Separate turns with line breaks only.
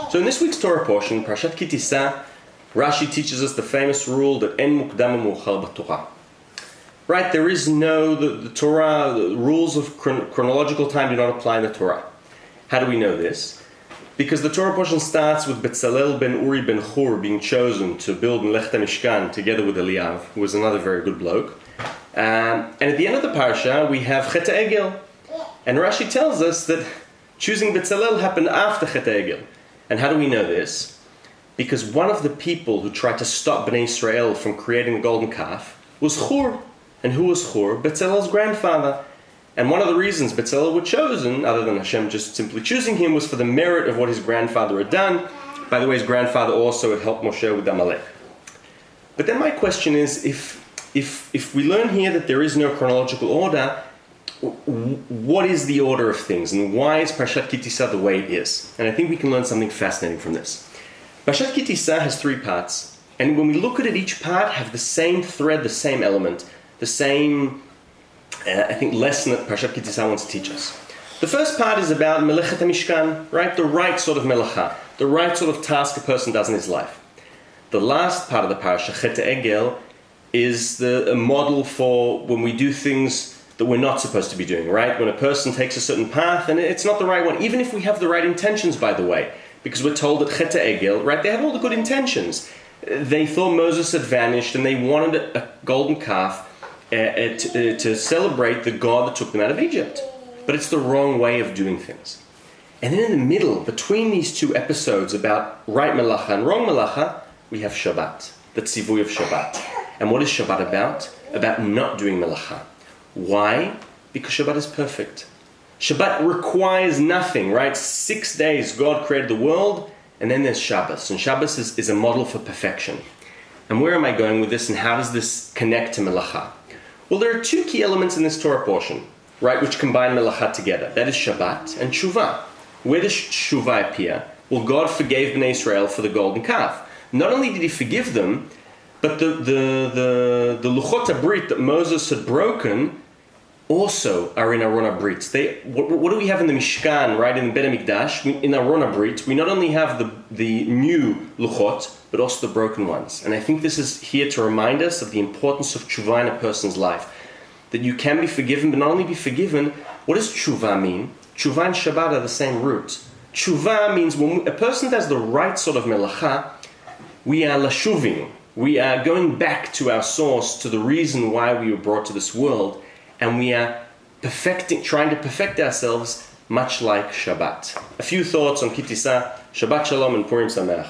So in this week's Torah portion, Parashat Tisa, Rashi teaches us the famous rule that en mukdam u'meuchar b'Torah. Right, there is no, the Torah, the rules of chronological time do not apply in the Torah. How do we know this? Because the Torah portion starts with Betzalel ben Uri ben Hur being chosen to build Melech Mishkan together with Eliav, who was another very good bloke. And at the end of the parasha, we have Chet Egel. And Rashi tells us that choosing Betzalel happened after Chet Egel. And how do we know this? Because one of the people who tried to stop Bnei Israel from creating the golden calf was Hur. And who was Hur? Betzalel's grandfather. And one of the reasons Betzalel was chosen, other than Hashem just simply choosing him, was for the merit of what his grandfather had done. By the way, his grandfather also had helped Moshe with Amalek. But then my question is, if we learn here that there is no chronological order, what is the order of things? And why is Parashat Tisa the way it is? And I think we can learn something fascinating from this. Parashat Tisa has 3 parts. And when we look at it, each part have the same thread, the same element, the same, I think, lesson that Parashat Tisa wants to teach us. The first part is about Melechet HaMishkan, right? The right sort of melacha, the right sort of task a person does in his life. The last part of the parasha, Chet Egel, is a model for when we do things that we're not supposed to be doing, right? When a person takes a certain path and it's not the right one, even if we have the right intentions, by the way, because we're told that Chet Egel, right, they have all the good intentions. They thought Moses had vanished and they wanted a golden calf to celebrate the God that took them out of Egypt. But it's the wrong way of doing things. And then in the middle, between these 2 episodes about right melacha and wrong melacha, we have Shabbat, the tzivui of Shabbat. And what is Shabbat about? About not doing melacha. Why? Because Shabbat is perfect. Shabbat requires nothing, right? 6 days God created the world, and then there's Shabbos. And Shabbos is a model for perfection. And where am I going with this, and how does this connect to melacha? Well, there are 2 key elements in this Torah portion, right, which combine melacha together. That is Shabbat and Tshuva. Where does Tshuva appear? Well, God forgave Bnei Israel for the golden calf. Not only did he forgive them, but the Luchot HaBrit that Moses had broken also are in Aron HaBrit. What do we have in the Mishkan, right, in the Bet HaMikdash? In Aron HaBrit, we not only have the new Luchot, but also the broken ones. And I think this is here to remind us of the importance of tshuva in a person's life. That you can be forgiven, but not only be forgiven, what does tshuva mean? Tshuva and Shabbat are the same root. Tshuva means when a person does the right sort of melacha, we are lashuvim. We are going back to our source, to the reason why we were brought to this world, and we are trying to perfect ourselves, much like Shabbat. A few thoughts on Tisa. Shabbat Shalom and Purim Sameach.